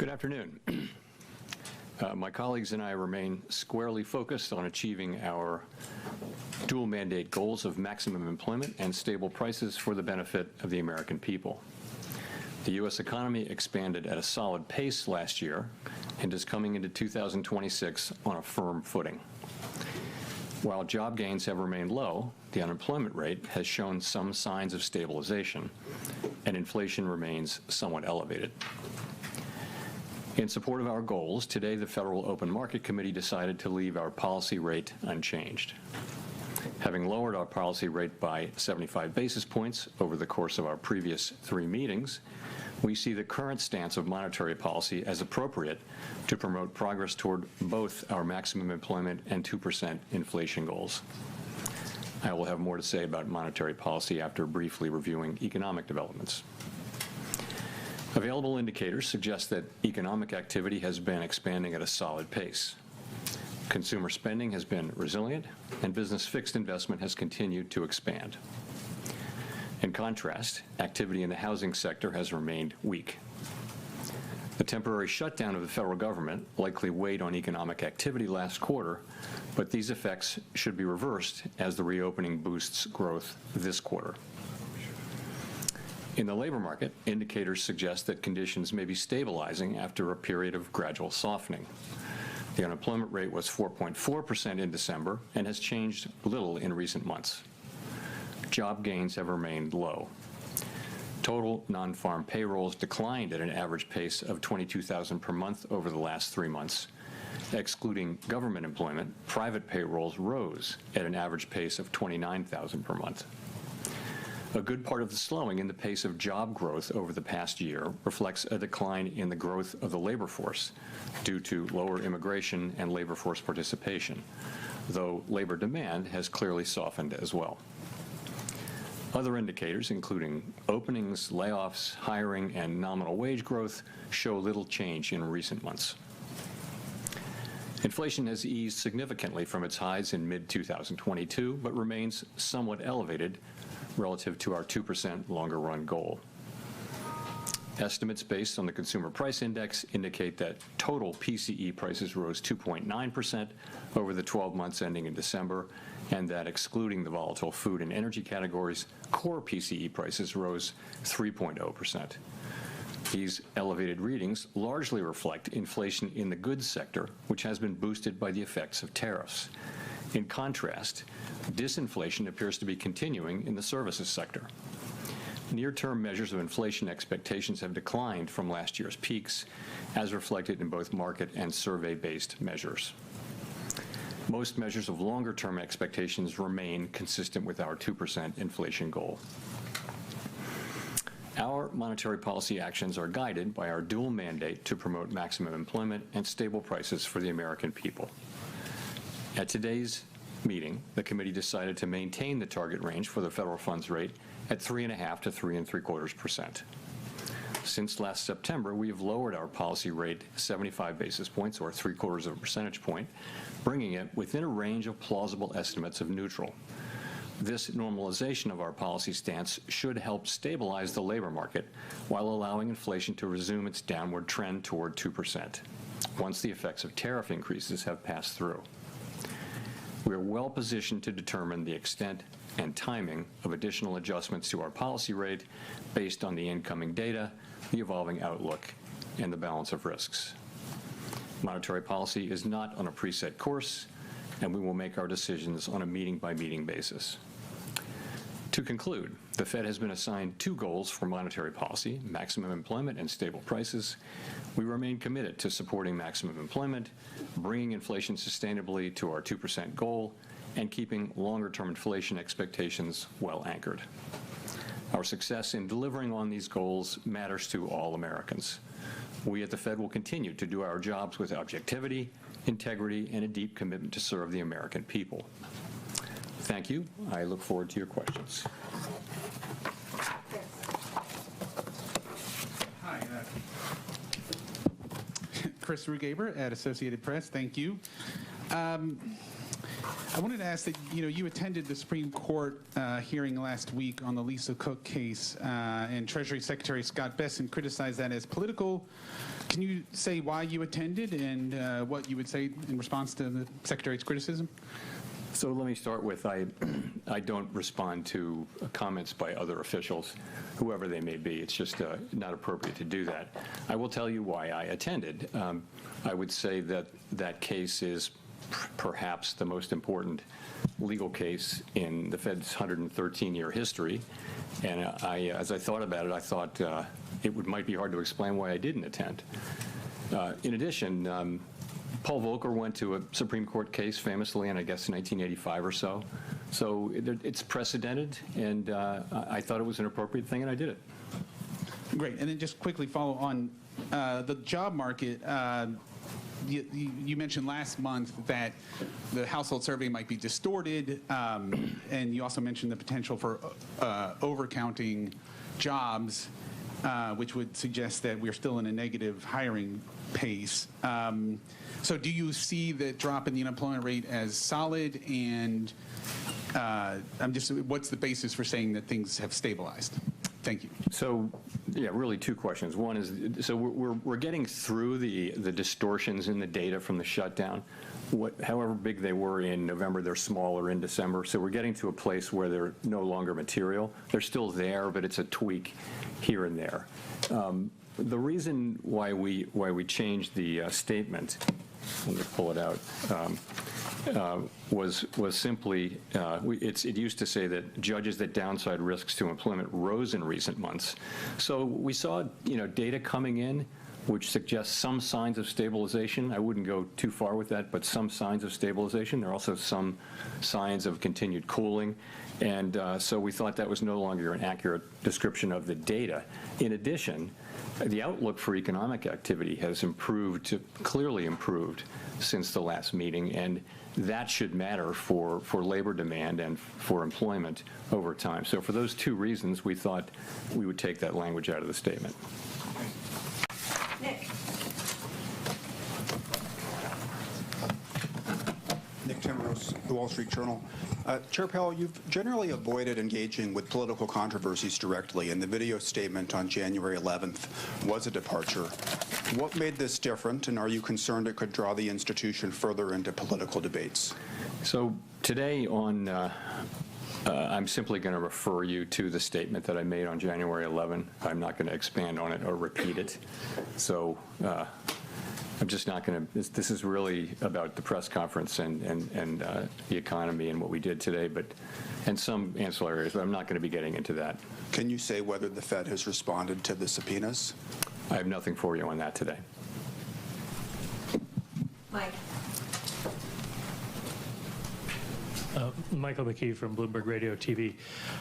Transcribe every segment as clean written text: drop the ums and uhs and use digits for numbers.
Good afternoon. My colleagues and I remain squarely focused on achieving our dual mandate goals of maximum employment and stable prices for the benefit of the American people. The U.S. economy expanded at a solid pace last year and is coming into 2026 on a firm footing. While job gains have remained low, the unemployment rate has shown some signs of stabilization, and inflation remains somewhat elevated. In support of our goals, today the Federal Open Market Committee decided to leave our policy rate unchanged. Having lowered our policy rate by 75 basis points over the course of our previous 3 meetings, we see the current stance of monetary policy as appropriate to promote progress toward both our maximum employment and 2% inflation goals. I will have more to say about monetary policy after briefly reviewing economic developments. Available indicators suggest that economic activity has been expanding at a solid pace. Consumer spending has been resilient, and business fixed investment has continued to expand. In contrast, activity in the housing sector has remained weak. The temporary shutdown of the federal government likely weighed on economic activity last quarter, but these effects should be reversed as the reopening boosts growth this quarter. In the labor market, indicators suggest that conditions may be stabilizing after a period of gradual softening. The unemployment rate was 4.4% in December and has changed little in recent months. Job gains have remained low. Total non-farm payrolls declined at an average pace of 22,000 per month over the last 3 months. Excluding government employment, private payrolls rose at an average pace of 29,000 per month. A good part of the slowing in the pace of job growth over the past year reflects a decline in the growth of the labor force due to lower immigration and labor force participation, though labor demand has clearly softened as well. Other indicators, including openings, layoffs, hiring, and nominal wage growth, show little change in recent months. Inflation has eased significantly from its highs in mid-2022, but remains somewhat elevated relative to our 2% longer-run goal. Estimates based on the Consumer Price Index indicate that total PCE prices rose 2.9% over the 12 months ending in December, and that excluding the volatile food and energy categories, core PCE prices rose 3.0%. These elevated readings largely reflect inflation in the goods sector, which has been boosted by the effects of tariffs. In contrast, disinflation appears to be continuing in the services sector. Near-term measures of inflation expectations have declined from last year's peaks, as reflected in both market and survey-based measures. Most measures of longer-term expectations remain consistent with our 2% inflation goal. Our monetary policy actions are guided by our dual mandate to promote maximum employment and stable prices for the American people. At today's meeting, the committee decided to maintain the target range for the federal funds rate at 3.5% to 3.75%. Since last September, we have lowered our policy rate 75 basis points, or 0.75 of a percentage point, bringing it within a range of plausible estimates of neutral. This normalization of our policy stance should help stabilize the labor market while allowing inflation to resume its downward trend toward 2%, once the effects of tariff increases have passed through. We are well positioned to determine the extent and timing of additional adjustments to our policy rate based on the incoming data, the evolving outlook, and the balance of risks. Monetary policy is not on a preset course, and we will make our decisions on a meeting-by-meeting basis. To conclude, the Fed has been assigned 2 goals for monetary policy: maximum employment and stable prices. We remain committed to supporting maximum employment, bringing inflation sustainably to our 2% goal, and keeping longer-term inflation expectations well anchored. Our success in delivering on these goals matters to all Americans. We at the Fed will continue to do our jobs with objectivity, integrity, and a deep commitment to serve the American people. Thank you. I look forward to your questions. Hi, Chris Rugaber at Associated Press. Thank you. I wanted to ask that, you attended the Supreme Court hearing last week on the Lisa Cook case, and Treasury Secretary Scott Bessent criticized that as political. Can you say why you attended and what you would say in response to the Secretary's criticism? So let me start with, I don't respond to comments by other officials, whoever they may be. It's just not appropriate to do that. I will tell you why I attended. I would say that that case is perhaps the most important legal case in the Fed's 113-year history. And as I thought about it, I thought it might be hard to explain why I didn't attend. In addition, Paul Volcker went to a Supreme Court case famously in, I guess, 1985 or so. So it's precedented, and I thought it was an appropriate thing, and I did it. Great. And then just quickly follow on the job market. You mentioned last month that the household survey might be distorted, and you also mentioned the potential for overcounting jobs, which would suggest that we're still in a negative hiring pace. So do you see the drop in the unemployment rate as solid? And what's the basis for saying that things have stabilized? Thank you. So, yeah, really two questions. One is, so we're getting through the distortions in the data from the shutdown. However big they were in November, they're smaller in December. So we're getting to a place where they're no longer material. They're still there, but it's a tweak here and there. The reason why we changed the statement, let me pull it out, was simply, it used to say that judges that downside risks to employment rose in recent months. So we saw, data coming in which suggests some signs of stabilization. I wouldn't go too far with that, but some signs of stabilization. There are also some signs of continued cooling. And so we thought that was no longer an accurate description of the data. In addition, the outlook for economic activity has clearly improved since the last meeting, and that should matter for labor demand and for employment over time. So for those two reasons, we thought we would take that language out of the statement. Nick Timrose, The Wall Street Journal. Chair Powell, you've generally avoided engaging with political controversies directly, and the video statement on January 11th was a departure. What made this different, and are you concerned it could draw the institution further into political debates? So today I'm simply going to refer you to the statement that I made on January 11. I'm not going to expand on it or repeat it. So I'm just not going to. This is really about the press conference and the economy and what we did today, and some ancillary areas, but I'm not going to be getting into that. Can you say whether the Fed has responded to the subpoenas? I have nothing for you on that today. Mike. Michael McKee from Bloomberg Radio TV.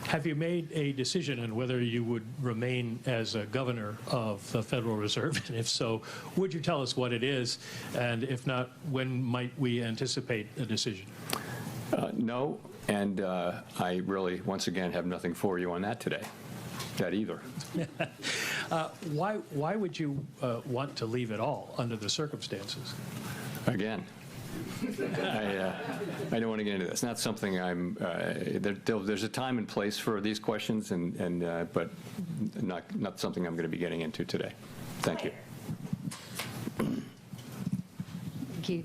Have you made a decision on whether you would remain as a governor of the Federal Reserve? And if so, would you tell us what it is? And if not, when might we anticipate a decision? No, and I really, once again, have nothing for you on that today. That either. Why would you want to leave it all under the circumstances? Again, I don't want to get into this. Not something I'm. There's a time and place for these questions, but not something I'm going to be getting into today. Thank you. Thank you.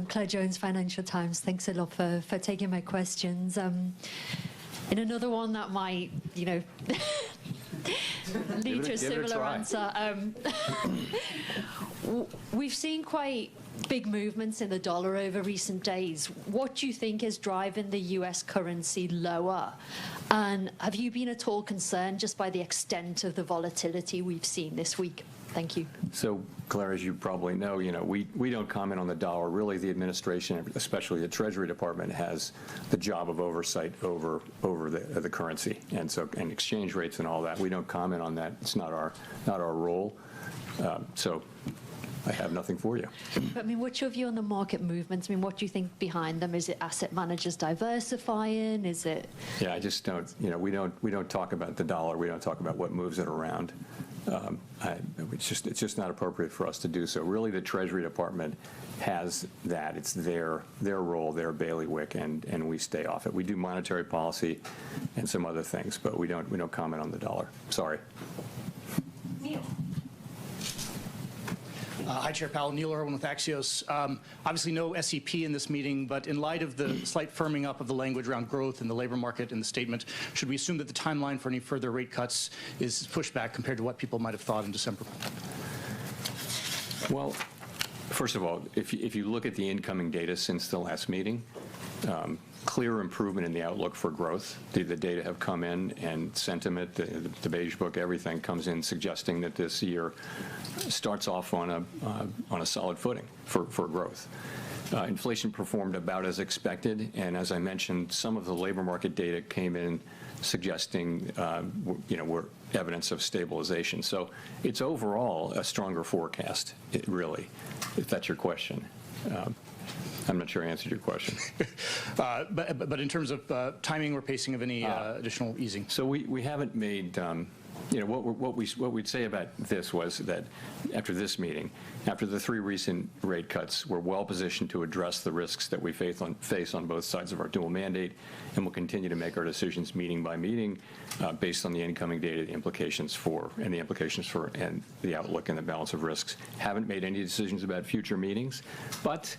Claire Jones, Financial Times. Thanks a lot for taking my questions. In another one that might, lead to a similar answer. We've seen quite big movements in the dollar over recent days. What do you think is driving the U.S. currency lower? And have you been at all concerned just by the extent of the volatility we've seen this week? Thank you. So, Claire, as you probably know, we don't comment on the dollar. Really, the administration, especially the Treasury Department, has the job of oversight over the currency and exchange rates and all that. We don't comment on that. It's not our role. So, I have nothing for you. But, I mean, what's your view on the market movements? I mean, what do you think behind them? Is it asset managers diversifying? Is it? Yeah, I just don't, we don't talk about the dollar. We don't talk about what moves it around. It's just not appropriate for us to do so. Really, the Treasury Department has that. It's their role, their bailiwick, and we stay off it. We do monetary policy and some other things, but we don't comment on the dollar. Sorry. Neil. Hi, Chair Powell. Neil Irwin with Axios. Obviously, no SEP in this meeting, but in light of the slight firming up of the language around growth in the labor market in the statement, should we assume that the timeline for any further rate cuts is pushed back compared to what people might have thought in December? Well, first of all, if you look at the incoming data since the last meeting, clear improvement in the outlook for growth. The data have come in, and sentiment, the Beige Book, everything comes in suggesting that this year starts off on a solid footing for growth. Inflation performed about as expected, and as I mentioned, some of the labor market data came in suggesting, we're evidence of stabilization. So it's overall a stronger forecast, really, if that's your question. I'm not sure I answered your question. But in terms of timing or pacing of any additional easing? So we haven't made, what we'd say about this was that after this meeting, after the 3 recent rate cuts, we're well positioned to address the risks that we face on both sides of our dual mandate, and we'll continue to make our decisions meeting by meeting based on the incoming data, the implications for and the outlook and the balance of risks. Haven't made any decisions about future meetings, but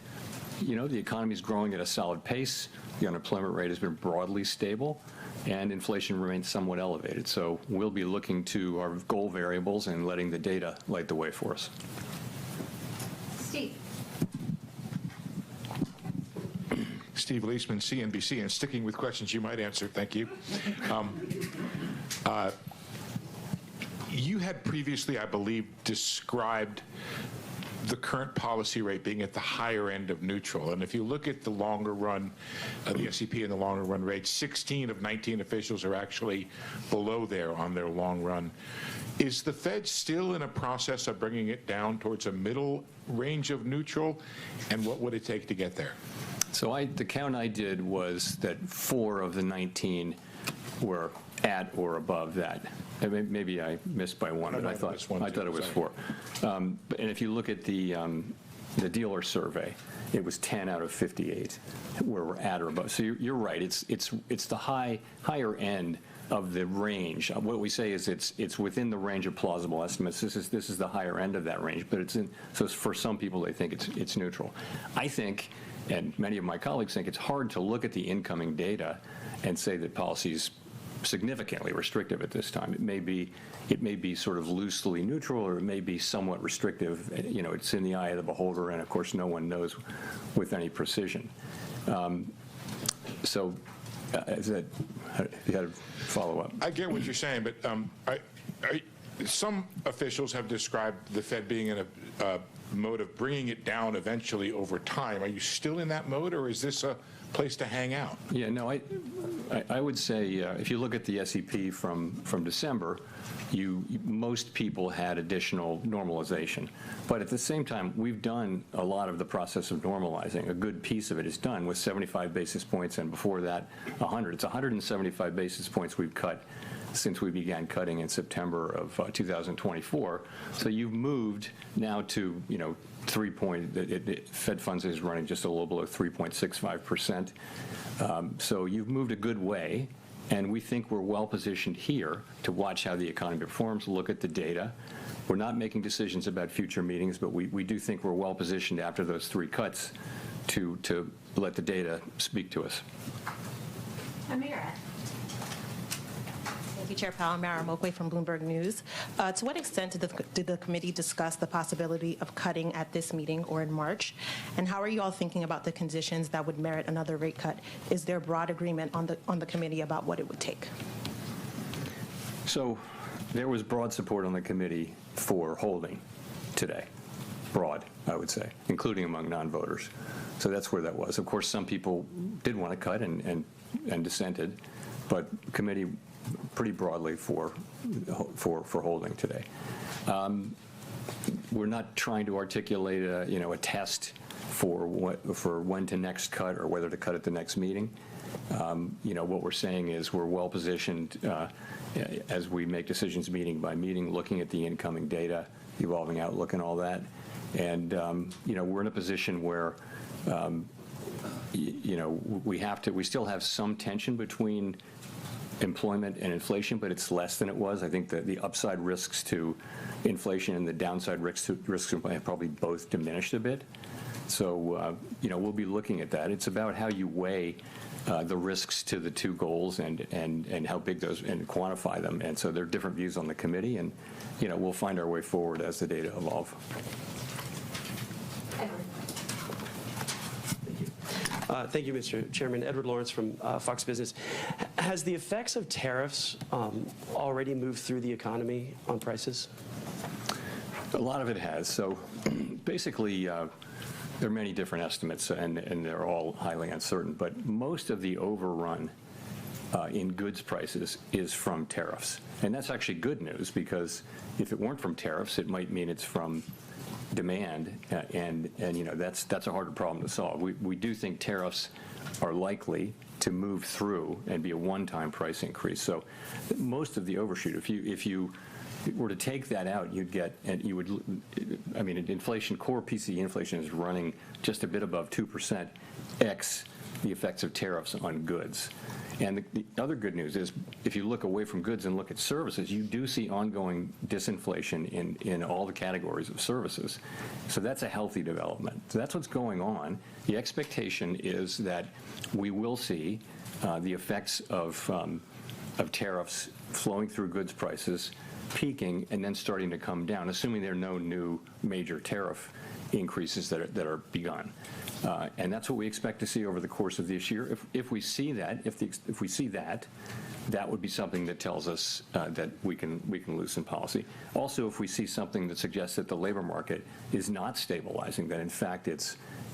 the economy is growing at a solid pace. The unemployment rate has been broadly stable, and inflation remains somewhat elevated. So we'll be looking to our goal variables and letting the data light the way for us. Steve. Steve Leisman, CNBC, and sticking with questions you might answer. Thank you. You had previously, I believe, described the current policy rate being at the higher end of neutral. And if you look at the longer run, the SEP and the longer run rates, 16 of 19 officials are actually below there on their long run. Is the Fed still in a process of bringing it down towards a middle range of neutral? And what would it take to get there? So the count I did was that 4 of the 19 were at or above that. Maybe I missed by 1, but I thought it was 4. And if you look at the dealer survey, it was 10 out of 58 where we're at or above. So you're right. It's the higher end of the range. What we say is it's within the range of plausible estimates. This is the higher end of that range, but so for some people they think it's neutral. I think, and many of my colleagues think, it's hard to look at the incoming data and say that policy's significantly restrictive at this time. It may be sort of loosely neutral, or it may be somewhat restrictive. It's in the eye of the beholder, and of course no one knows with any precision. If you had a follow-up. I get what you're saying, but some officials have described the Fed being in a mode of bringing it down eventually over time. Are you still in that mode, or is this a place to hang out? Yeah, no, I would say if you look at the SEP from December, most people had additional normalization. But at the same time, we've done a lot of the process of normalizing. A good piece of it is done with 75 basis points, and before that, 100. It's 175 basis points we've cut since we began cutting in September of 2024. So you've moved now to, Fed funds is running just a little below 3.65%. So you've moved a good way, and we think we're well positioned here to watch how the economy performs, look at the data. We're not making decisions about future meetings, but we do think we're well positioned after those 3 cuts to let the data speak to us. Amira. Thank you, Chair Powell. Mara Mokway from Bloomberg News. To what extent did the committee discuss the possibility of cutting at this meeting or in March? And how are you all thinking about the conditions that would merit another rate cut? Is there broad agreement on the committee about what it would take? So there was broad support on the committee for holding today. Broad, I would say, including among non-voters. So that's where that was. Of course, some people did want to cut and dissented, but committee pretty broadly for holding today. we're not trying to articulate a test for when to next cut or whether to cut at the next meeting. What we're saying is we're well positioned as we make decisions meeting by meeting, looking at the incoming data, evolving outlook and all that. And, we're in a position where, we still have some tension between employment and inflation, but it's less than it was. I think that the upside risks to inflation and the downside risks to inflation have probably both diminished a bit. So, we'll be looking at that. It's about how you weigh the risks to the two goals and how big those, and quantify them. And so there are different views on the committee, and, we'll find our way forward as the data evolve. Thank you, Mr. Chairman. Edward Lawrence from Fox Business. Has the effects of tariffs already moved through the economy on prices? A lot of it has. So basically, there are many different estimates, and they're all highly uncertain. But most of the overrun in goods prices is from tariffs. And that's actually good news, because if it weren't from tariffs, it might mean it's from demand, and that's a harder problem to solve. We do think tariffs are likely to move through and be a one-time price increase. So most of the overshoot, if you were to take that out, inflation, core PCE inflation is running just a bit above 2%, x the effects of tariffs on goods. And the other good news is, if you look away from goods and look at services, you do see ongoing disinflation in all the categories of services. So that's a healthy development. So that's what's going on. The expectation is that we will see the effects of tariffs flowing through goods prices, peaking, and then starting to come down, assuming there are no new major tariff increases that are begun. And that's what we expect to see over the course of this year. If we see that, if we see that, that would be something that tells us that we can loosen policy. Also, if we see something that suggests that the labor market is not stabilizing, that in fact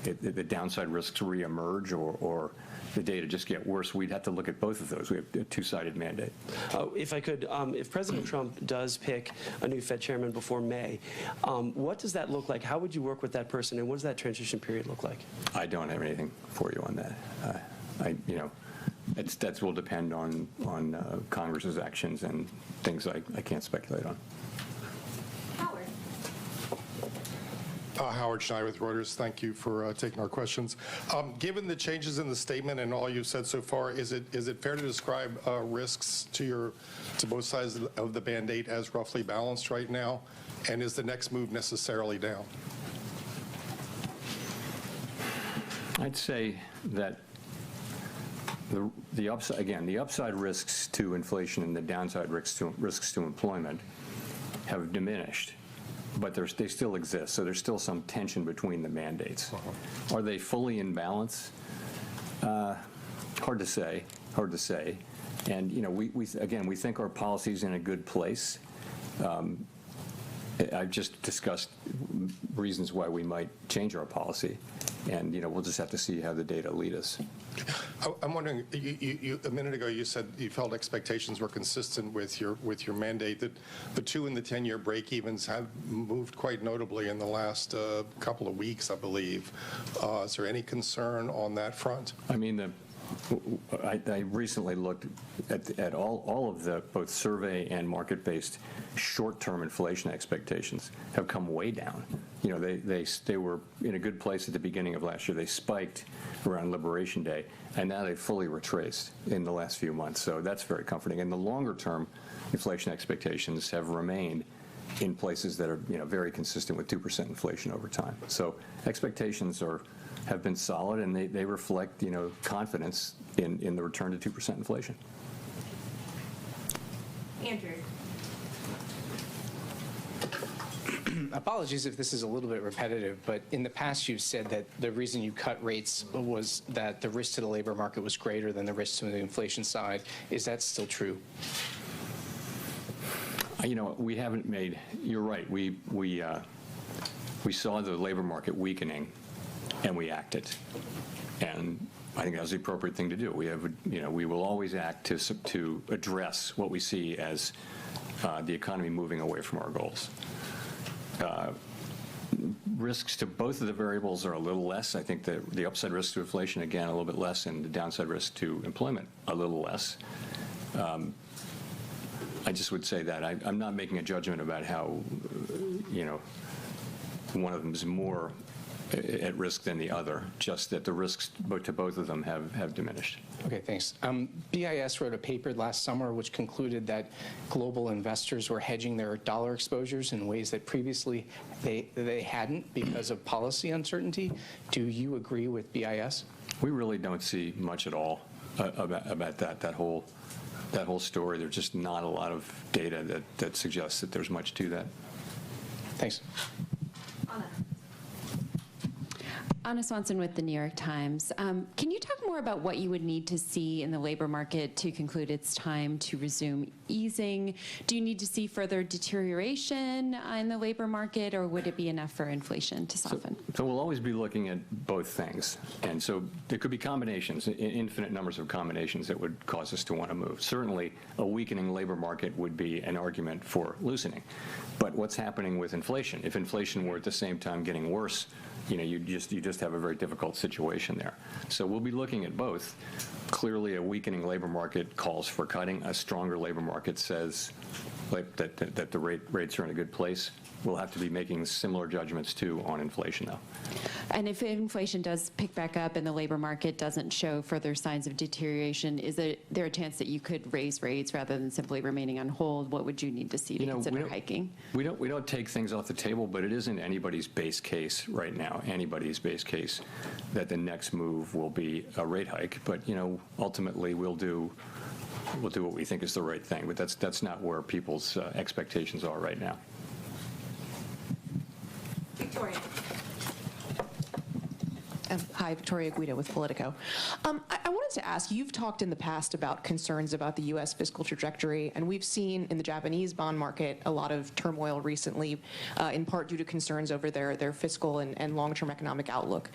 the downside risks reemerge, or the data just get worse, we'd have to look at both of those. We have a two-sided mandate. If I could, if President Trump does pick a new Fed chairman before May, what does that look like? How would you work with that person, and what does that transition period look like? I don't have anything for you on that. That will depend on Congress's actions and things I can't speculate on. Howard Schneider with Reuters. Thank you for taking our questions. Given the changes in the statement and all you've said so far, is it fair to describe risks to both sides of the Band-Aid as roughly balanced right now? And is the next move necessarily down? I'd say that the upside risks to inflation and the downside risks to employment have diminished, but they still exist. So there's still some tension between the mandates. Are they fully in balance? Hard to say. And we think our policy's in a good place. I've just discussed reasons why we might change our policy, and we'll just have to see how the data lead us. I'm wondering, a minute ago you said you felt expectations were consistent with your mandate, that the 2 and the 10-year break-evens have moved quite notably in the last couple of weeks, I believe. Is there any concern on that front? I mean, I recently looked at all of the both survey and market-based short-term inflation expectations have come way down. They were in a good place at the beginning of last year. They spiked around Liberation Day, and now they've fully retraced in the last few months. So that's very comforting. And the longer-term inflation expectations have remained in places that are very consistent with 2% inflation over time. So expectations have been solid, and they reflect confidence in the return to 2% inflation. Andrew. Apologies if this is a little bit repetitive, but in the past you've said that the reason you cut rates was that the risk to the labor market was greater than the risk to the inflation side. Is that still true? We haven't made. You're right. We saw the labor market weakening, and we acted, and I think that was the appropriate thing to do. We will always act to address what we see as the economy moving away from our goals. risks to both of the variables are a little less. I think that the upside risk to inflation, again, a little bit less, and the downside risk to employment, a little less. I just would say that. I'm not making a judgment about how, one of them is more at risk than the other, just that the risks to both of them have diminished. Okay, thanks. BIS wrote a paper last summer which concluded that global investors were hedging their dollar exposures in ways that previously they hadn't because of policy uncertainty. Do you agree with BIS? We really don't see much at all about that whole story. There's just not a lot of data that suggests that there's much to that. Thanks. Anna Swanson with the New York Times. Can you talk more about what you would need to see in the labor market to conclude it's time to resume easing? Do you need to see further deterioration in the labor market, or would it be enough for inflation to soften? So we'll always be looking at both things. And so there could be combinations, infinite numbers of combinations that would cause us to want to move. Certainly, a weakening labor market would be an argument for loosening. But what's happening with inflation? If inflation were at the same time getting worse, you just have a very difficult situation there. So we'll be looking at both. Clearly, a weakening labor market calls for cutting. A stronger labor market says that the rates are in a good place. We'll have to be making similar judgments, too, on inflation, though. And if inflation does pick back up and the labor market doesn't show further signs of deterioration, is there a chance that you could raise rates rather than simply remaining on hold? What would you need to see to consider hiking? We don't take things off the table, but it isn't anybody's base case right now, anybody's base case, that the next move will be a rate hike. But, ultimately we'll do what we think is the right thing. But that's not where people's expectations are right now. Victoria. Hi, Victoria Guida with Politico. I wanted to ask, you've talked in the past about concerns about the U.S. fiscal trajectory, and we've seen in the Japanese bond market a lot of turmoil recently, in part due to concerns over their fiscal and long-term economic outlook.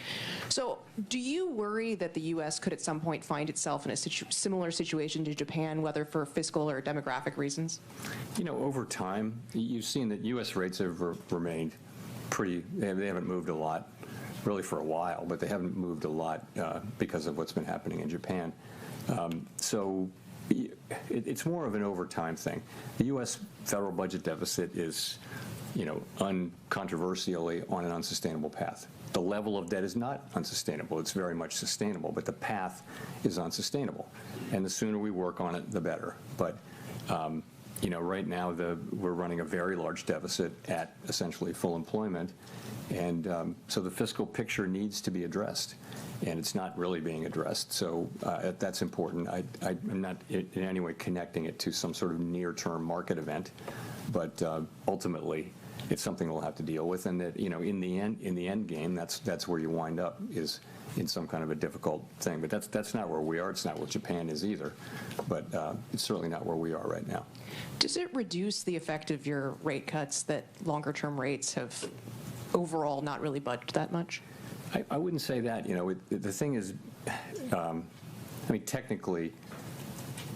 So do you worry that the U.S. could at some point find itself in a similar situation to Japan, whether for fiscal or demographic reasons? Over time, you've seen that U.S. rates have remained they haven't moved a lot, really for a while, but they haven't moved a lot because of what's been happening in Japan. So it's more of an over time thing. The U.S. federal budget deficit is, uncontroversially on an unsustainable path. The level of debt is not unsustainable. It's very much sustainable, but the path is unsustainable. And the sooner we work on it, the better. But right now we're running a very large deficit at essentially full employment, and so the fiscal picture needs to be addressed, and it's not really being addressed. So that's important. I'm not in any way connecting it to some sort of near-term market event, but ultimately it's something we'll have to deal with, and that in the end game, that's where you wind up, is in some kind of a difficult thing. But that's not where we are. It's not where Japan is either. But it's certainly not where we are right now. Does it reduce the effect of your rate cuts that longer-term rates have overall not really budged that much? I wouldn't say that. The thing is, technically,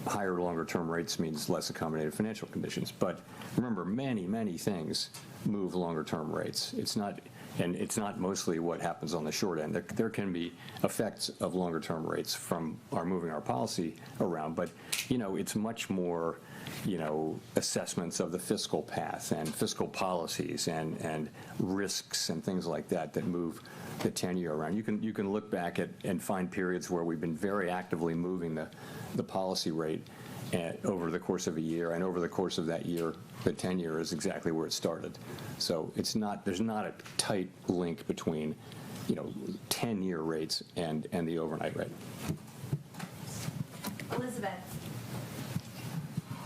higher longer-term rates means less accommodative financial conditions. But remember, many things move longer-term rates. It's not mostly what happens on the short end. There can be effects of longer-term rates from moving our policy around, but it's much more assessments of the fiscal path and fiscal policies and risks and things like that move the 10-year around. You can look back at and find periods where we've been very actively moving the policy rate over the course of a year, and over the course of that year, the 10-year is exactly where it started. So there's not a tight link between 10-year rates and the overnight rate. Elizabeth.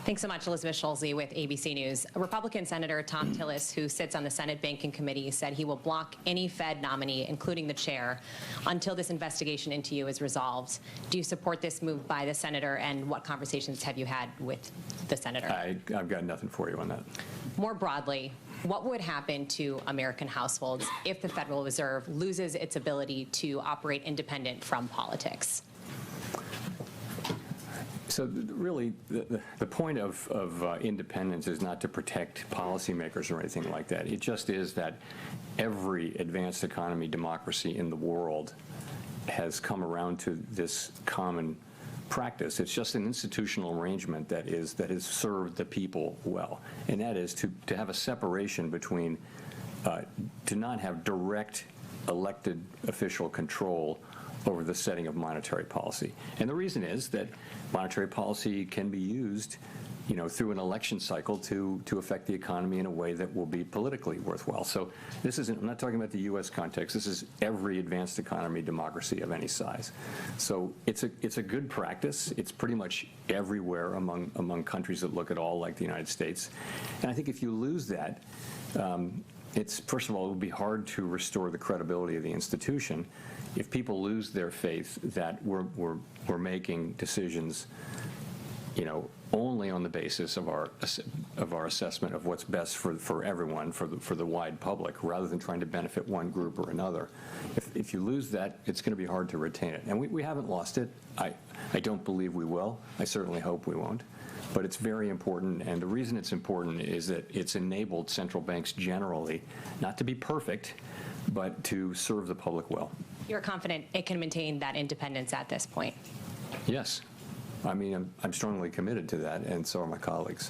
Thanks so much, Elizabeth Schulze with ABC News. Republican Senator Tom Tillis, who sits on the Senate Banking Committee, said he will block any Fed nominee, including the chair, until this investigation into you is resolved. Do you support this move by the senator, and what conversations have you had with the senator? I've got nothing for you on that. More broadly, what would happen to American households if the Federal Reserve loses its ability to operate independent from politics? So really, the point of independence is not to protect policymakers or anything like that. It just is that every advanced economy democracy in the world has come around to this common practice. It's just an institutional arrangement that has served the people well, and that is to have a separation between, to not have direct elected official control over the setting of monetary policy. And the reason is that monetary policy can be used, through an election cycle to affect the economy in a way that will be politically worthwhile. So this isn't, I'm not talking about the U.S. context, this is every advanced economy democracy of any size. So it's a good practice. It's pretty much everywhere among countries that look at all like the United States. And I think if you lose that, first of all, it would be hard to restore the credibility of the institution if people lose their faith that we're making decisions, only on the basis of our assessment of what's best for everyone, for the wide public, rather than trying to benefit one group or another. If you lose that, it's going to be hard to retain it. And we haven't lost it. I don't believe we will. I certainly hope we won't. But it's very important, and the reason it's important is that it's enabled central banks generally not to be perfect, but to serve the public well. You're confident it can maintain that independence at this point? Yes. I mean, I'm strongly committed to that, and so are my colleagues.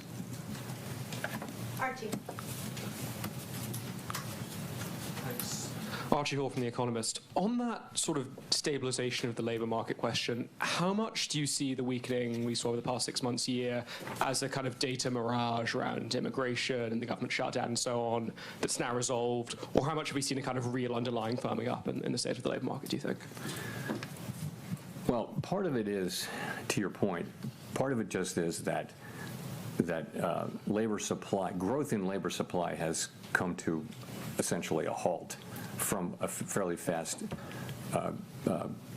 Archie. Thanks. Archie Hall from The Economist. On that sort of stabilization of the labor market question, how much do you see the weakening we saw over the past 6 months, year, as a kind of data mirage around immigration and the government shutdown and so on that's now resolved? Or how much have we seen a kind of real underlying firming up in the state of the labor market, do you think? Well, part of it is, to your point, part of it just is that labor supply, growth in labor supply has come to essentially a halt from a fairly fast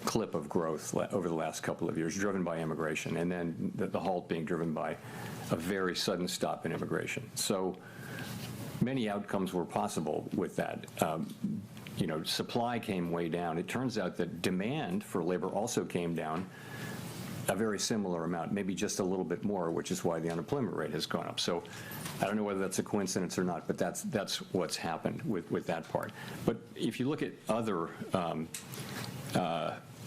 clip of growth over the last couple of years, driven by immigration, and then the halt being driven by a very sudden stop in immigration. So many outcomes were possible with that. Supply came way down. It turns out that demand for labor also came down a very similar amount, maybe just a little bit more, which is why the unemployment rate has gone up. So I don't know whether that's a coincidence or not, but that's what's happened with that part. But if you look at other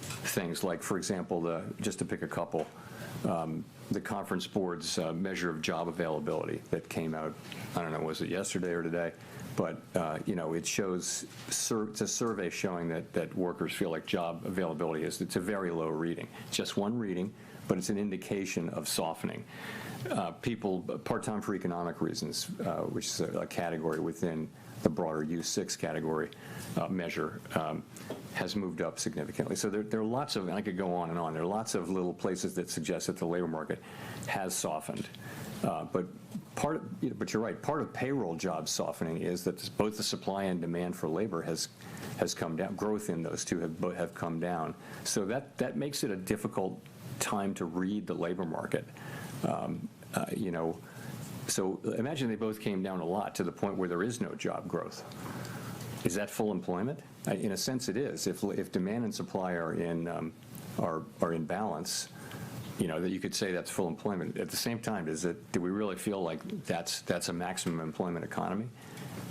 things, like, for example, just to pick a couple, the Conference Board's measure of job availability that came out, I don't know, was it yesterday or today? But, it shows, it's a survey showing that workers feel like job availability it's a very low reading. Just one reading, but it's an indication of softening. People, part-time for economic reasons, which is a category within the broader U6 category measure, has moved up significantly. So there are lots of, and I could go on and on, there are lots of little places that suggest that the labor market has softened. But you're right, part of payroll job softening is that both the supply and demand for labor has come down. Growth in those two have come down. So that makes it a difficult time to read the labor market. So imagine they both came down a lot to the point where there is no job growth. Is that full employment? In a sense, it is. If demand and supply are in balance, that you could say that's full employment. At the same time, do we really feel like that's a maximum employment economy?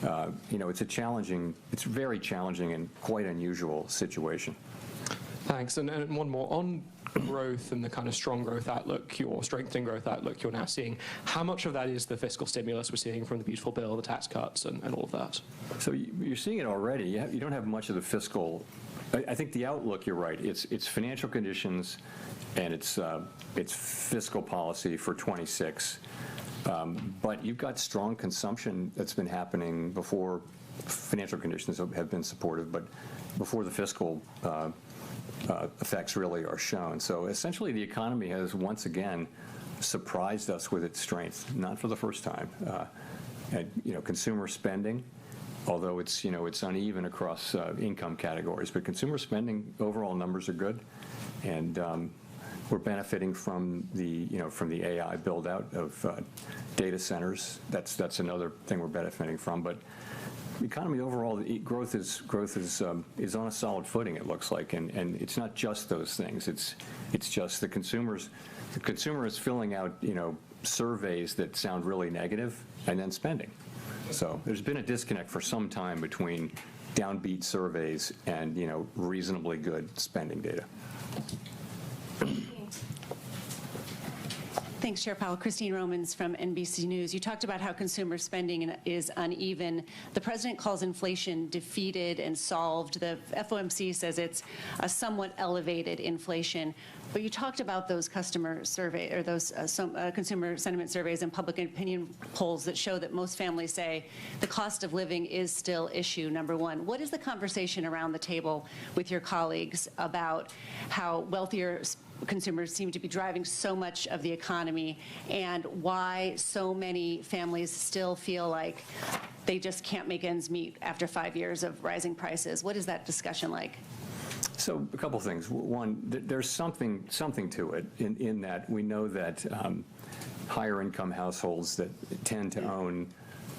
It's very challenging and quite unusual situation. Thanks. And one more on growth and the kind of strong growth outlook, your strengthening growth outlook you're now seeing. How much of that is the fiscal stimulus we're seeing from the beautiful bill, the tax cuts, and all of that? So you're seeing it already. You don't have much of the fiscal. I think the outlook, you're right. It's financial conditions, and it's fiscal policy for 26. But you've got strong consumption that's been happening before financial conditions have been supportive, but before the fiscal effects really are shown. So essentially, the economy has once again surprised us with its strength, not for the first time. Consumer spending, although it's uneven across income categories, but consumer spending overall numbers are good, and we're benefiting from the AI build out of data centers. That's another thing we're benefiting from. But economy overall, the growth is on a solid footing, it looks like, and it's not just those things. It's just the consumer is filling out, surveys that sound really negative and then spending. So there's been a disconnect for some time between downbeat surveys and, reasonably good spending data. Thanks, Chair Powell. Christine Romans from NBC News. You talked about how consumer spending is uneven. The president calls inflation defeated and solved. The FOMC says it's a somewhat elevated inflation. But you talked about those customer survey or those consumer sentiment surveys and public opinion polls that show that most families say the cost of living is still issue number one. What is the conversation around the table with your colleagues about how wealthier consumers seem to be driving so much of the economy and why so many families still feel like they just can't make ends meet after 5 years of rising prices? What is that discussion like? So a couple things. One, there's something to it in that we know that higher income households that tend to own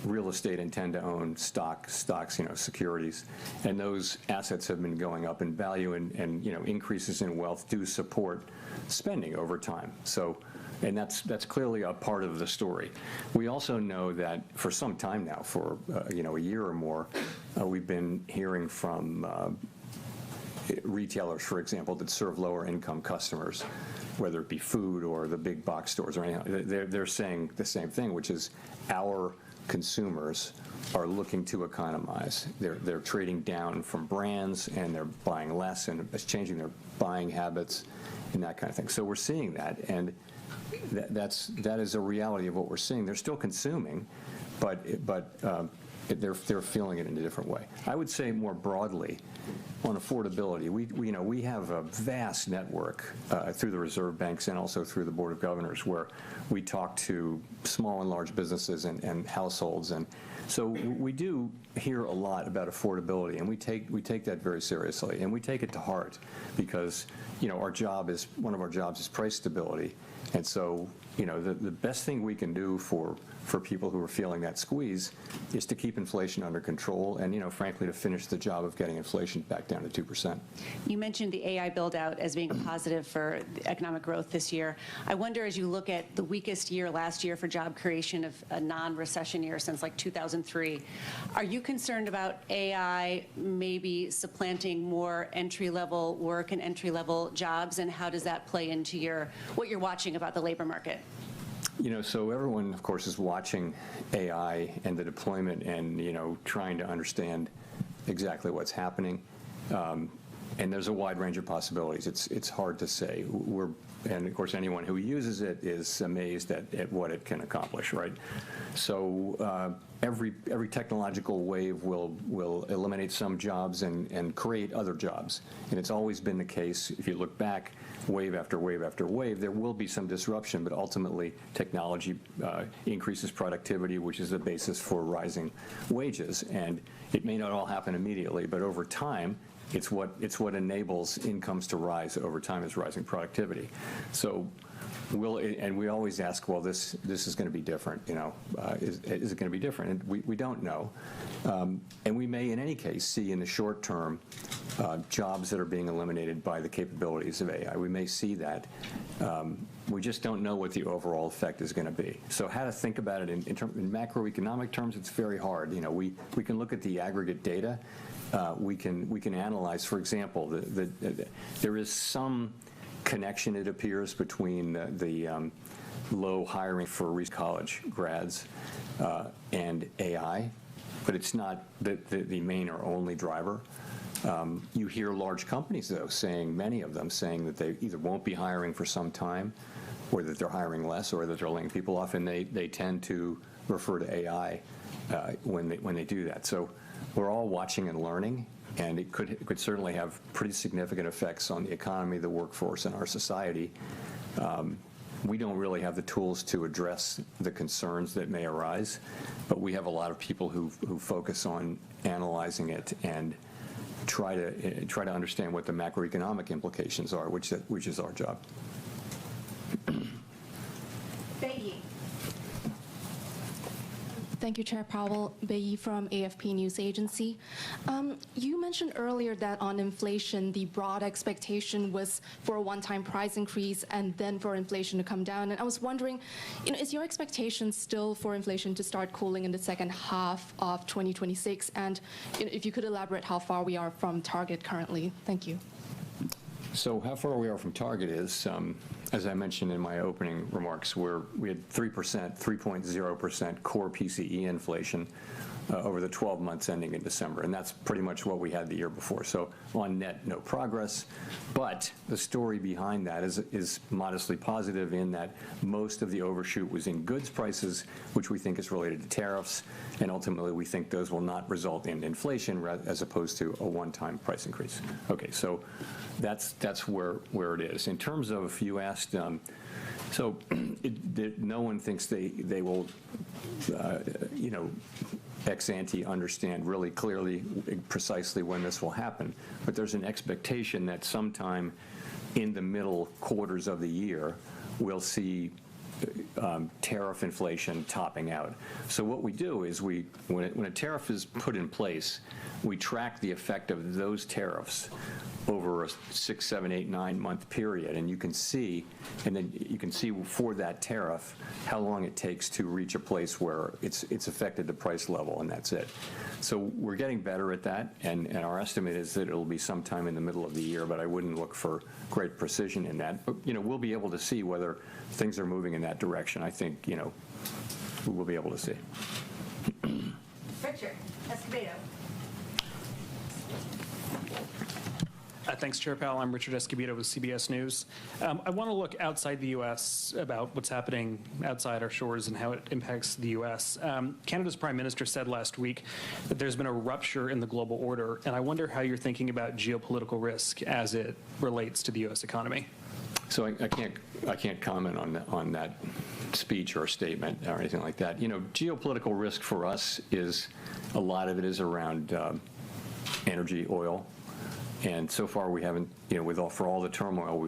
real estate and tend to own stocks, securities, and those assets have been going up in value, and increases in wealth do support spending over time. So, and that's clearly a part of the story. We also know that for some time now, for a year or more, we've been hearing from retailers, for example, that serve lower income customers, whether it be food or the big box stores or anything. They're saying the same thing, which is our consumers are looking to economize. They're trading down from brands, and they're buying less, and it's changing their buying habits and that kind of thing. So we're seeing that, and that is a reality of what we're seeing. They're still consuming, but they're feeling it in a different way. I would say more broadly on affordability, we have a vast network through the reserve banks and also through the Board of Governors where we talk to small and large businesses and households, and so we do hear a lot about affordability, and we take that very seriously, and we take it to heart because one of our jobs is price stability, and so the best thing we can do for people who are feeling that squeeze is to keep inflation under control and, frankly, to finish the job of getting inflation back down to 2%. You mentioned the AI build-out as being a positive for economic growth this year. I wonder, as you look at the weakest year last year for job creation of a non-recession year since like 2003, are you concerned about AI maybe supplanting more entry-level work and entry-level jobs, and how does that play into what you're watching about the labor market? So everyone, of course, is watching AI and the deployment and, trying to understand exactly what's happening. And there's a wide range of possibilities. It's hard to say. And, of course, anyone who uses it is amazed at what it can accomplish, right? So every technological wave will eliminate some jobs and create other jobs. And it's always been the case. If you look back, wave after wave after wave, there will be some disruption, but ultimately technology increases productivity, which is the basis for rising wages. And it may not all happen immediately, but over time, it's what enables incomes to rise over time is rising productivity. So and we always ask, well, this is going to be different, is it going to be different? And we don't know. And we may, in any case, see in the short term jobs that are being eliminated by the capabilities of AI. We may see that. We just don't know what the overall effect is going to be. So how to think about it in macroeconomic terms, it's very hard. We can look at the aggregate data. We can analyze, for example, there is some connection, it appears, between the low hiring for recent college grads and AI, but it's not the main or only driver. You hear large companies, though, many of them saying that they either won't be hiring for some time, or that they're hiring less, or that they're laying people off, and they tend to refer to AI when they do that. So we're all watching and learning, and it could certainly have pretty significant effects on the economy, the workforce, and our society. We don't really have the tools to address the concerns that may arise, but we have a lot of people who focus on analyzing it and try to understand what the macroeconomic implications are, which is our job. Thank you, Chair Powell. Bayi from AFP News Agency. You mentioned earlier that on inflation, the broad expectation was for a one-time price increase and then for inflation to come down. And I was wondering, is your expectation still for inflation to start cooling in the second half of 2026? And if you could elaborate how far we are from target currently. Thank you. So how far we are from target is, as I mentioned in my opening remarks, we had 3.0% core PCE inflation over the 12 months ending in December, and that's pretty much what we had the year before. So on net, no progress, but the story behind that is modestly positive in that most of the overshoot was in goods prices, which we think is related to tariffs, and ultimately we think those will not result in inflation as opposed to a one-time price increase. Okay, so that's where it is. In terms of, you asked, no one thinks they will, ex ante understand really clearly precisely when this will happen, but there's an expectation that sometime in the middle quarters of the year we'll see tariff inflation topping out. So what we do is when a tariff is put in place, we track the effect of those tariffs over a 6, 7, 8, 9 month period, and you can see for that tariff how long it takes to reach a place where it's affected the price level, and that's it. So we're getting better at that, and our estimate is that it'll be sometime in the middle of the year, but I wouldn't look for great precision in that. But we'll be able to see whether things are moving in that direction. I think we'll be able to see. Richard Escobedo. Thanks, Chair Powell. I'm Richard Escobedo with CBS News. I want to look outside the U.S. about what's happening outside our shores and how it impacts the U.S. Canada's Prime Minister said last week that there's been a rupture in the global order, and I wonder how you're thinking about geopolitical risk as it relates to the U.S. economy. So I can't comment on that speech or statement or anything like that. Geopolitical risk for us is, a lot of it is around energy, oil. And so far we haven't, for all the turmoil,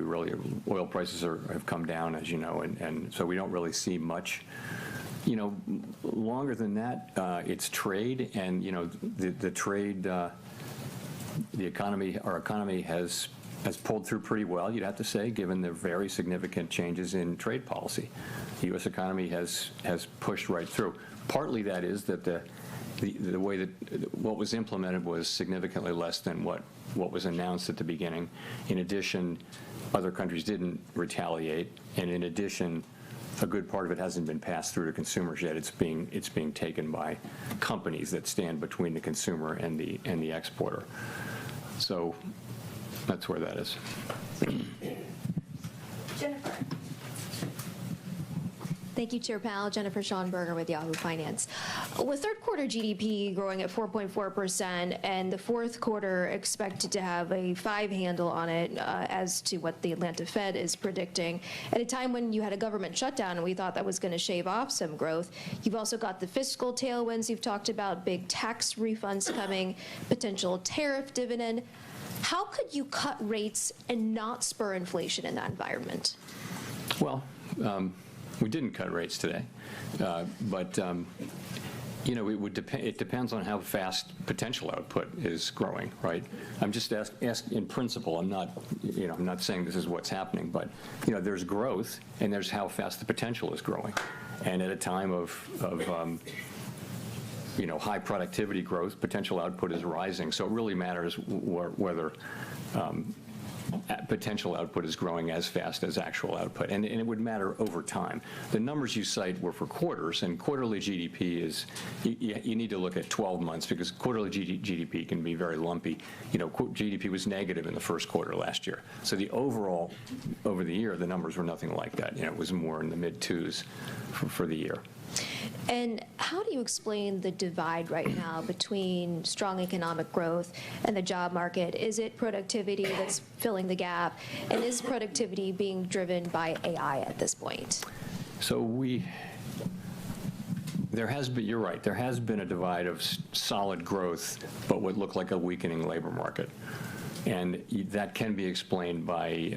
oil prices have come down, as you know, and so we don't really see much. Longer than that, it's trade, and the trade, our economy has pulled through pretty well, you'd have to say, given the very significant changes in trade policy. The U.S. economy has pushed right through. Partly that is that the way that what was implemented was significantly less than what was announced at the beginning. In addition, other countries didn't retaliate, and in addition, a good part of it hasn't been passed through to consumers yet. It's being taken by companies that stand between the consumer and the exporter. So that's where that is. Jennifer. Thank you, Chair Powell. Jennifer Schonberger with Yahoo Finance. With third quarter GDP growing at 4.4% and the fourth quarter expected to have a 5 handle on it as to what the Atlanta Fed is predicting, at a time when you had a government shutdown and we thought that was going to shave off some growth, you've also got the fiscal tailwinds you've talked about, big tax refunds coming, potential tariff dividend. How could you cut rates and not spur inflation in that environment? Well, we didn't cut rates today, but it depends on how fast potential output is growing, right? I'm just asking in principle. I'm not saying this is what's happening, but there's growth and there's how fast the potential is growing, and at a time of high productivity growth, potential output is rising. So it really matters whether potential output is growing as fast as actual output, and it would matter over time. The numbers you cite were for quarters, and quarterly GDP is, you need to look at 12 months because quarterly GDP can be very lumpy. GDP was negative in the first quarter last year. So the overall, over the year, the numbers were nothing like that. It was more in the mid-2s for the year. And how do you explain the divide right now between strong economic growth and the job market? Is it productivity that's filling the gap? And is productivity being driven by AI at this point? So there has been, you're right, there has been a divide of solid growth, but what looked like a weakening labor market. And that can be explained by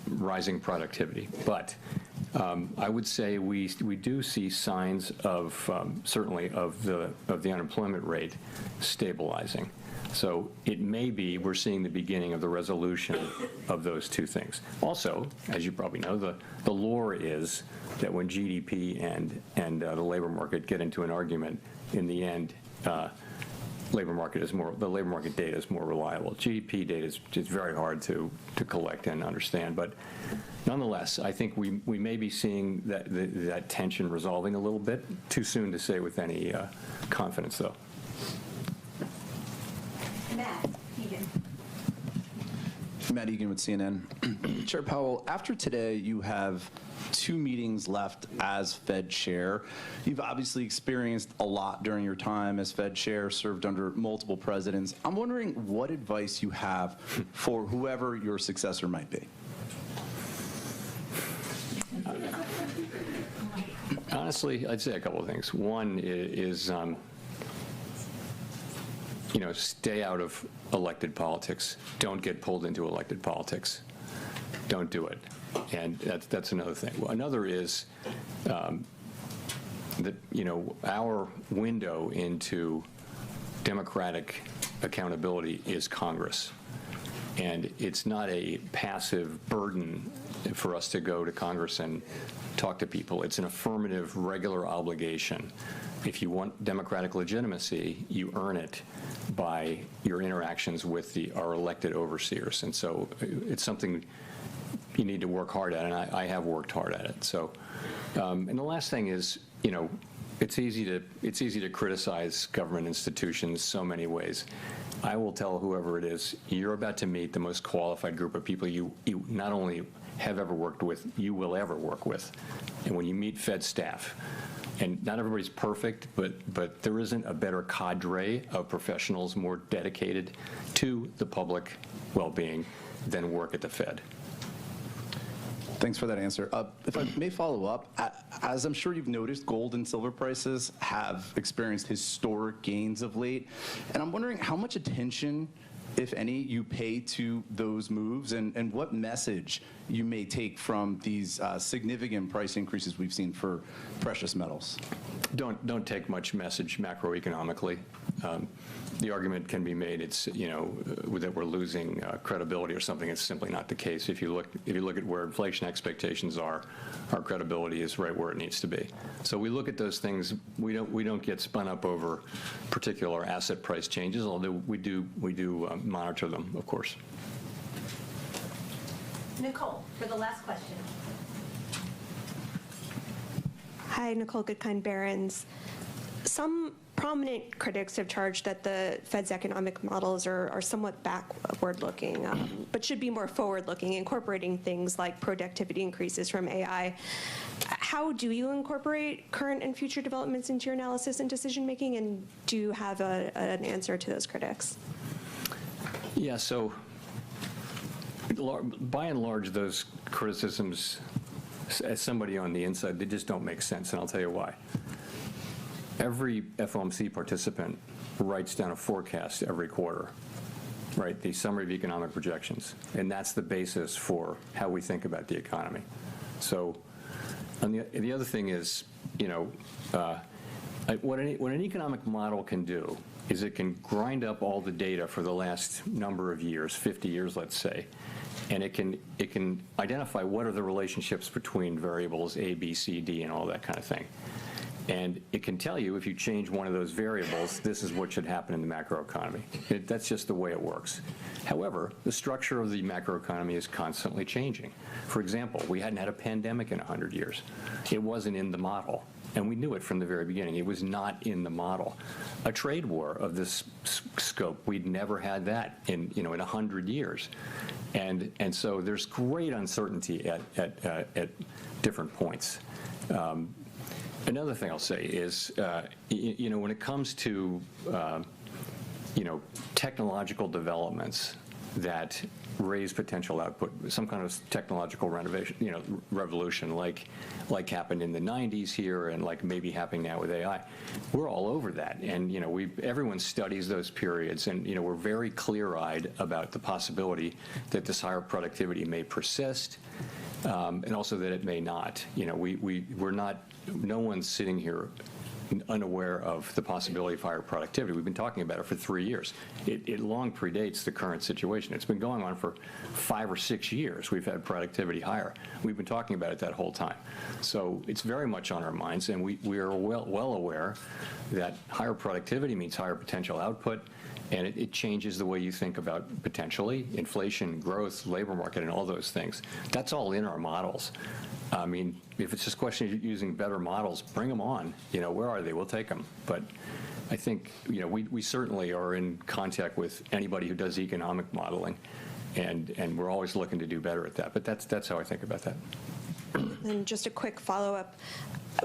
rising productivity. But I would say we do see signs of, certainly, of the unemployment rate stabilizing. So it may be we're seeing the beginning of the resolution of those two things. Also, as you probably know, the lore is that when GDP and the labor market get into an argument, in the end, the labor market data is more reliable. GDP data is very hard to collect and understand, but nonetheless, I think we may be seeing that tension resolving a little bit. Too soon to say with any confidence, though. Matt Egan with CNN. Chair Powell, after today, you have 2 meetings left as Fed chair. You've obviously experienced a lot during your time as Fed chair, served under multiple presidents. I'm wondering what advice you have for whoever your successor might be. Honestly, I'd say a couple of things. One is stay out of elected politics. Don't get pulled into elected politics. Don't do it. And that's another thing. Another is that, our window into democratic accountability is Congress. And it's not a passive burden for us to go to Congress and talk to people. It's an affirmative, regular obligation. If you want democratic legitimacy, you earn it by your interactions with our elected overseers. And so it's something you need to work hard at, and I have worked hard at it. So, and the last thing is, it's easy to criticize government institutions so many ways. I will tell whoever it is, you're about to meet the most qualified group of people you not only have ever worked with, you will ever work with. And when you meet Fed staff, and not everybody's perfect, but there isn't a better cadre of professionals more dedicated to the public well-being than work at the Fed. Thanks for that answer. If I may follow up, as I'm sure you've noticed, gold and silver prices have experienced historic gains of late. And I'm wondering how much attention, if any, you pay to those moves and what message you may take from these significant price increases we've seen for precious metals. Don't take much message macroeconomically. The argument can be made that we're losing credibility or something. It's simply not the case. If you look at where inflation expectations are, our credibility is right where it needs to be. So we look at those things. We don't get spun up over particular asset price changes, although we do monitor them, of course. Nicole, for the last question. Hi, Nicole Goodkind-Barron's. Some prominent critics have charged that the Fed's economic models are somewhat backward-looking, but should be more forward-looking, incorporating things like productivity increases from AI. How do you incorporate current and future developments into your analysis and decision-making, and do you have an answer to those critics? Yeah, so by and large, those criticisms, as somebody on the inside, they just don't make sense, and I'll tell you why. Every FOMC participant writes down a forecast every quarter, right? The summary of economic projections, and that's the basis for how we think about the economy. So, and the other thing is, what an economic model can do is it can grind up all the data for the last number of years, 50 years, let's say, and it can identify what are the relationships between variables A, B, C, D, and all that kind of thing. And it can tell you if you change one of those variables, this is what should happen in the macroeconomy. That's just the way it works. However, the structure of the macroeconomy is constantly changing. For example, we hadn't had a pandemic in 100 years. It wasn't in the model, and we knew it from the very beginning. It was not in the model. A trade war of this scope, we'd never had that in 100 years. And so there's great uncertainty at different points. Another thing I'll say is, when it comes to, technological developments, that raise potential output, some kind of technological revolution, like happened in the 90s here and like maybe happening now with AI. We're all over that, and everyone studies those periods, and we're very clear-eyed about the possibility that this higher productivity may persist, and also that it may not. We're not. No one's sitting here unaware of the possibility of higher productivity. We've been talking about it for 3 years. It long predates the current situation. It's been going on for 5 or 6 years. We've had productivity higher. We've been talking about it that whole time. So it's very much on our minds, and we are well aware that higher productivity means higher potential output, and it changes the way you think about potentially inflation, growth, labor market, and all those things. That's all in our models. I mean, if it's just a question of using better models, bring them on. Where are they? We'll take them. But I think, we certainly are in contact with anybody who does economic modeling, and we're always looking to do better at that. But that's how I think about that. And just a quick follow-up.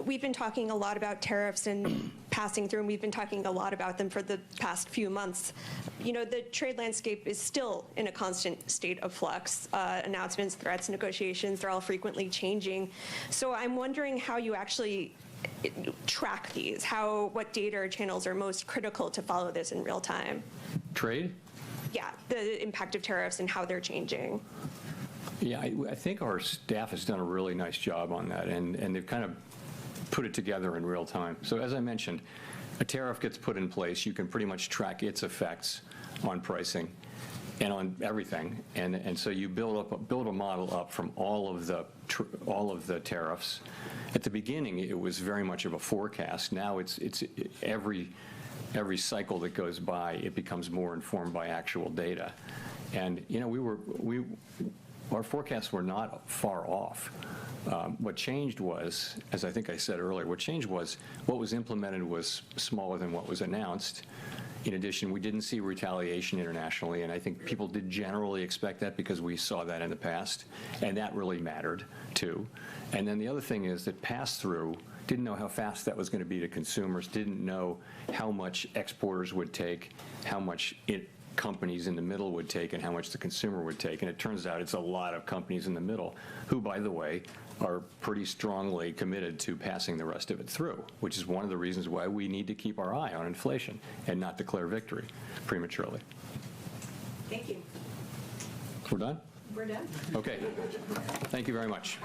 We've been talking a lot about tariffs and passing through, and we've been talking a lot about them for the past few months. The trade landscape is still in a constant state of flux. Announcements, threats, negotiations, they're all frequently changing. So I'm wondering how you actually track these, what data or channels are most critical to follow this in real time? Trade? Yeah, the impact of tariffs and how they're changing. Yeah, I think our staff has done a really nice job on that, and they've kind of put it together in real time. So as I mentioned, a tariff gets put in place. You can pretty much track its effects on pricing and on everything, and so you build a model up from all of the tariffs. At the beginning, it was very much of a forecast. Now it's every cycle that goes by, it becomes more informed by actual data, and our forecasts were not far off. What changed was, as I think I said earlier, what was implemented was smaller than what was announced. In addition, we didn't see retaliation internationally, and I think people did generally expect that because we saw that in the past, and that really mattered too. And then the other thing is that pass-through didn't know how fast that was going to be to consumers, didn't know how much exporters would take, how much companies in the middle would take, and how much the consumer would take. And it turns out it's a lot of companies in the middle who, by the way, are pretty strongly committed to passing the rest of it through, which is one of the reasons why we need to keep our eye on inflation and not declare victory prematurely. Thank you. We're done? We're done. Okay. Thank you very much.